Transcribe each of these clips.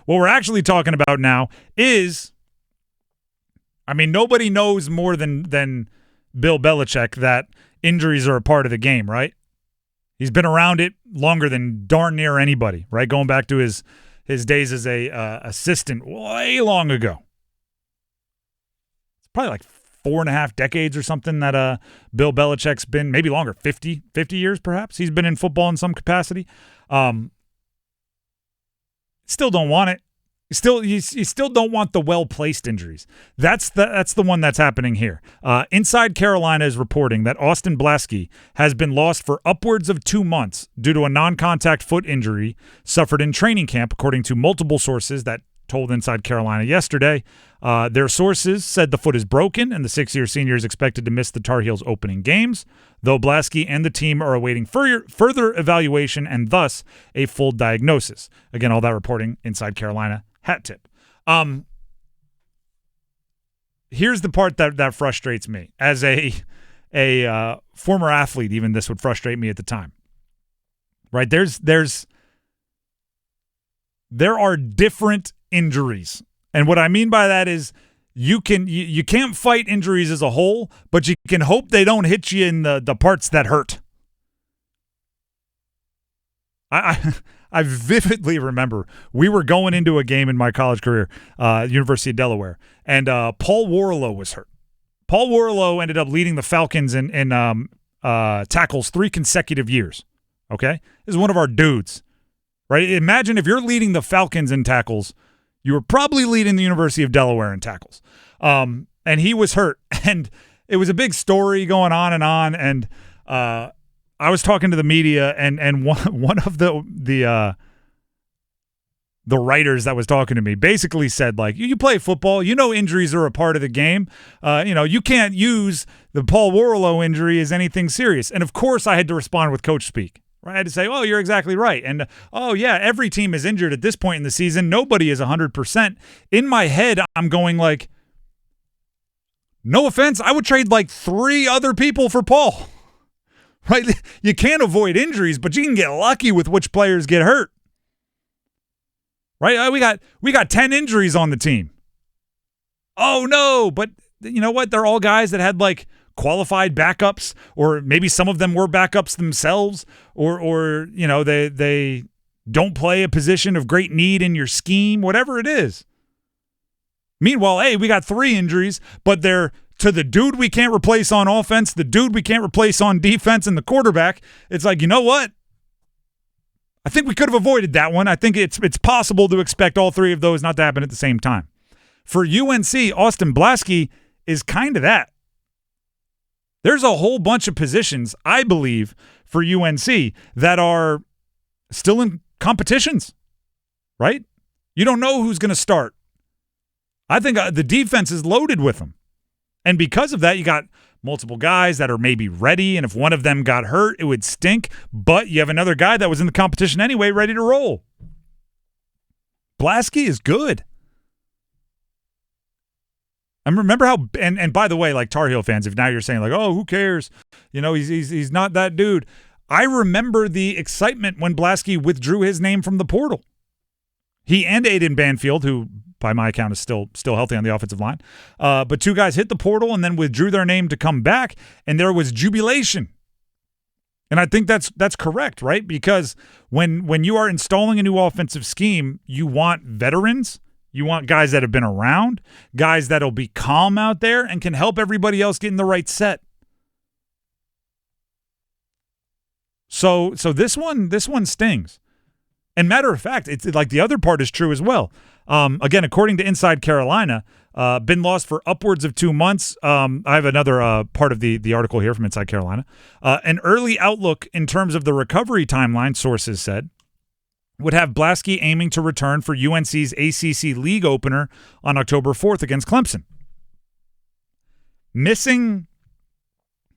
What we're actually talking about now is, I mean, nobody knows more than Bill Belichick that injuries are a part of the game, right? He's been around it longer than darn near anybody, right? Going back to his days as a assistant way long ago. It's probably like 4.5 decades or something that Bill Belichick's been, maybe longer, 50 years perhaps. He's been in football in some capacity. Still don't want it. You still don't want the well-placed injuries. That's the one that's happening here. Inside Carolina is reporting that Austin Blaske has been lost for upwards of 2 months due to a non-contact foot injury suffered in training camp, according to multiple sources that told Inside Carolina yesterday. Their sources said the foot is broken and the 6-year senior is expected to miss the Tar Heels' opening games, though Blaske and the team are awaiting further evaluation and thus a full diagnosis. Again, all that reporting Inside Carolina. Hat tip. Here's the part that frustrates me. As a former athlete, even this would frustrate me at the time. Right? There are different injuries. And what I mean by that is you can't fight injuries as a whole, but you can hope they don't hit you in the parts that hurt. I vividly remember we were going into a game in my college career, University of Delaware, and Paul Warlow was hurt. Paul Warlow ended up leading the Falcons in tackles 3 consecutive years. Okay? This is one of our dudes. Right? Imagine if you're leading the Falcons in tackles, you were probably leading the University of Delaware in tackles. And he was hurt. And it was a big story going on. And I was talking to the media, and one of the writers that was talking to me basically said, like, you play football, you know injuries are a part of the game. You can't use the Paul Warlow injury as anything serious. And, of course, I had to respond with coach speak. Right? I had to say, oh, you're exactly right. And, oh, yeah, every team is injured at this point in the season. Nobody is 100%. In my head, I'm going like, no offense, I would trade like 3 other people for Paul. Right? You can't avoid injuries, but you can get lucky with which players get hurt. Right? We got 10 injuries on the team. Oh, no. But you know what? They're all guys that had like qualified backups, or maybe some of them were backups themselves, or they don't play a position of great need in your scheme, whatever it is. Meanwhile, hey, we got 3 injuries, but they're to the dude we can't replace on offense, the dude we can't replace on defense, and the quarterback. It's like, you know what? I think we could have avoided that one. I think it's possible to expect all 3 of those not to happen at the same time. For UNC, Austin Blaske is kind of that. There's a whole bunch of positions, I believe, for UNC that are still in competitions, right? You don't know who's going to start. I think the defense is loaded with them. And because of that, you got multiple guys that are maybe ready, and if one of them got hurt, it would stink. But you have another guy that was in the competition anyway, ready to roll. Blaske is good. I remember how, and by the way, like Tar Heel fans, if now you're saying like, oh, who cares? He's not that dude. I remember the excitement when Blaske withdrew his name from the portal. He and Aiden Banfield, who by my account is still healthy on the offensive line, but 2 guys hit the portal and then withdrew their name to come back, and there was jubilation. And I think that's correct, right? Because when you are installing a new offensive scheme, you want veterans. You want guys that have been around, guys that'll be calm out there and can help everybody else get in the right set. So this one stings. And matter of fact, it's like the other part is true as well. Again, according to Inside Carolina, been lost for upwards of 2 months. I have another part of the article here from Inside Carolina. An early outlook in terms of the recovery timeline, sources said, would have Blaske aiming to return for UNC's ACC League opener on October 4th against Clemson. Missing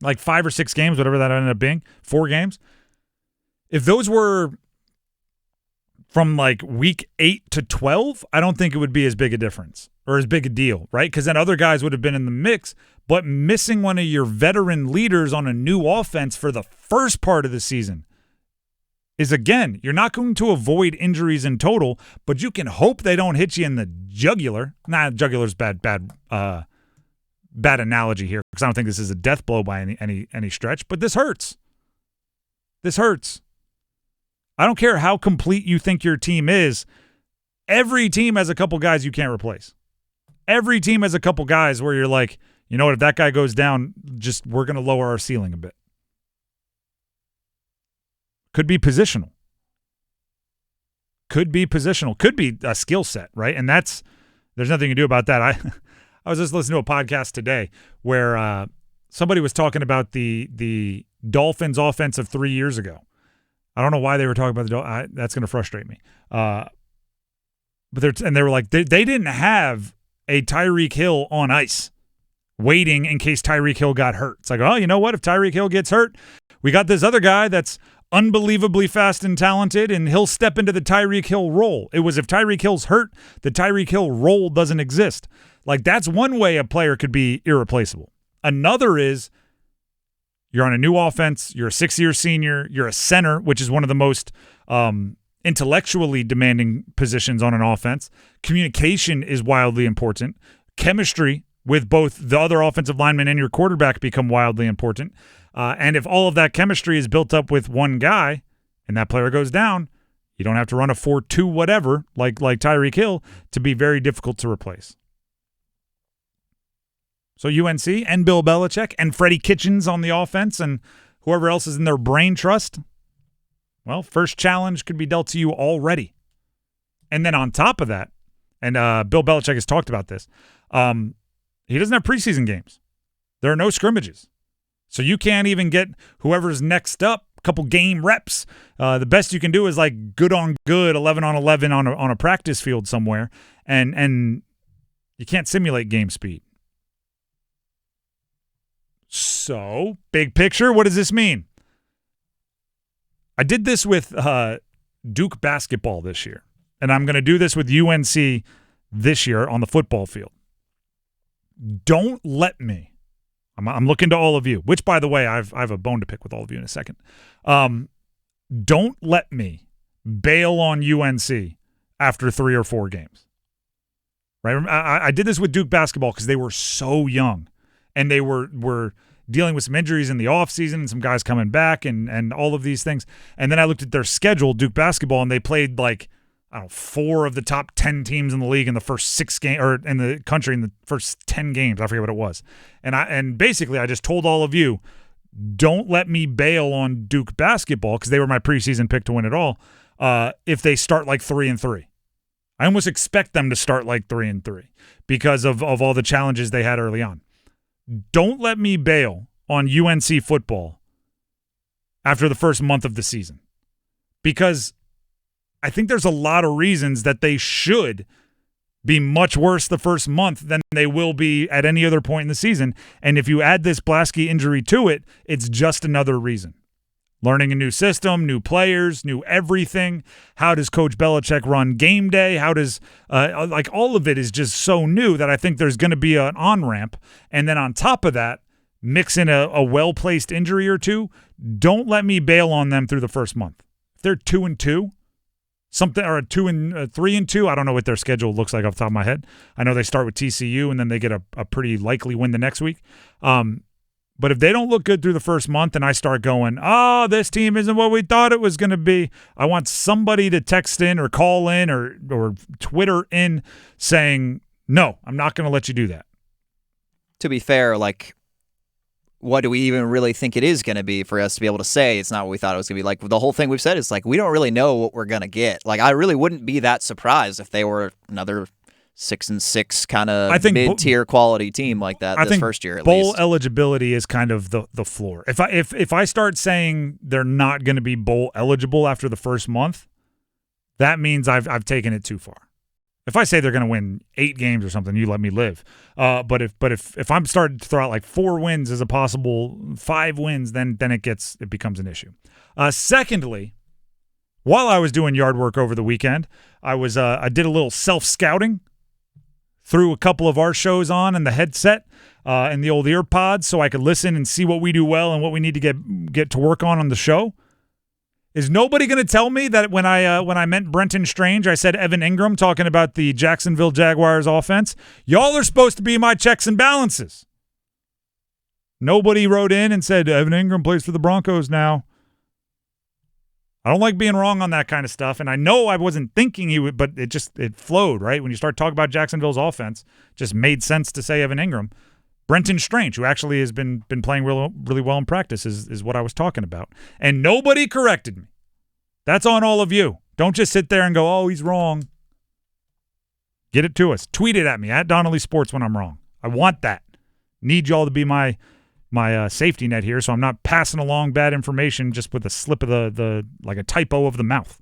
like 5 or 6 games, whatever that ended up being, 4 games. If those were from like week 8 to 12, I don't think it would be as big a difference or as big a deal, right? Because then other guys would have been in the mix, but missing one of your veteran leaders on a new offense for the first part of the season is, again, you're not going to avoid injuries in total, but you can hope they don't hit you in the jugular. Nah, jugular's bad analogy here, because I don't think this is a death blow by any stretch, but this hurts. This hurts. I don't care how complete you think your team is. Every team has a couple guys you can't replace. Every team has a couple guys where you're like, you know what, if that guy goes down, we're going to lower our ceiling a bit. Could be positional. Could be positional. Could be a skill set, right? And there's nothing you can do about that. I was just listening to a podcast today where somebody was talking about the Dolphins offense of 3 years ago. I don't know why they were talking about the Dolphins. That's going to frustrate me. But they were like, they didn't have a Tyreek Hill on ice waiting in case Tyreek Hill got hurt. It's like, oh, you know what? If Tyreek Hill gets hurt, we got this other guy that's unbelievably fast and talented, and he'll step into the Tyreek Hill role. It was if Tyreek Hill's hurt, the Tyreek Hill role doesn't exist. Like, that's one way a player could be irreplaceable. Another is you're on a new offense, you're a 6-year senior, you're a center, which is one of the most intellectually demanding positions on an offense. Communication is wildly important. Chemistry with both the other offensive lineman and your quarterback become wildly important. And if all of that chemistry is built up with one guy and that player goes down, you don't have to run a 4-2 whatever like Tyreek Hill to be very difficult to replace. So UNC and Bill Belichick and Freddie Kitchens on the offense and whoever else is in their brain trust, well, first challenge could be dealt to you already. And then on top of that, and Bill Belichick has talked about this, he doesn't have preseason games. There are no scrimmages. So you can't even get whoever's next up a couple game reps. The best you can do is like good on good, 11 on 11 on a practice field somewhere, and you can't simulate game speed. So, big picture, what does this mean? I did this with Duke basketball this year, and I'm going to do this with UNC this year on the football field. Don't let me. I'm looking to all of you, which, by the way, I have a bone to pick with all of you in a second. Don't let me bail on UNC after 3 or 4 games. Right? I did this with Duke basketball because they were so young, and they were dealing with some injuries in the offseason and some guys coming back and all of these things. And then I looked at their schedule, Duke basketball, and they played like, I don't know, 4 of the top 10 teams in the league in the first 6 games, or in the country in the first 10 games. I forget what it was. And basically I just told all of you, don't let me bail on Duke basketball because they were my preseason pick to win it all. If they start like 3-3, I almost expect them to start like 3-3 because of all the challenges they had early on. Don't let me bail on UNC football after the first month of the season, because I think there's a lot of reasons that they should be much worse the first month than they will be at any other point in the season. And if you add this Blaske injury to it, it's just another reason. Learning a new system, new players, new everything. How does Coach Belichick run game day? How does all of it is just so new that I think there's going to be an on-ramp. And then on top of that, mix in a well-placed injury or two. Don't let me bail on them through the first month. If they're 2-2, something, or 3-2, I don't know what their schedule looks like off the top of my head. I know they start with TCU and then they get a pretty likely win the next week. But if they don't look good through the first month and I start going, oh, this team isn't what we thought it was going to be, I want somebody to text in or call in or Twitter in saying, no, I'm not going to let you do that. To be fair, like, what do we even really think it is going to be for us to be able to say it's not what we thought it was going to be? Like, the whole thing we've said is, like, we don't really know what we're going to get. Like, I really wouldn't be that surprised if they were another 6-6 kind of mid-tier quality team like that this first year at least. Bowl eligibility is kind of the floor. If I start saying they're not going to be bowl eligible after the first month, that means I've taken it too far. If I say they're going to win 8 games or something, you let me live. But if I'm starting to throw out like 4 wins as a possible 5 wins, then it becomes an issue. Secondly, while I was doing yard work over the weekend, I did a little self-scouting. Threw a couple of our shows on in the headset and the old ear pods so I could listen and see what we do well and what we need to get to work on the show. Is nobody going to tell me that when I meant Brenton Strange, I said Evan Ingram talking about the Jacksonville Jaguars offense? Y'all are supposed to be my checks and balances. Nobody wrote in and said Evan Ingram plays for the Broncos now. I don't like being wrong on that kind of stuff, and I know I wasn't thinking he would, but it flowed, right? When you start talking about Jacksonville's offense, it just made sense to say Evan Ingram. Brenton Strange, who actually has been playing really well in practice, is what I was talking about. And nobody corrected me. That's on all of you. Don't just sit there and go, oh, he's wrong. Get it to us. Tweet it at me, at Donnelly Sports, when I'm wrong. I want that. Need y'all to be my safety net here, so I'm not passing along bad information just with a slip of the like a typo of the mouth.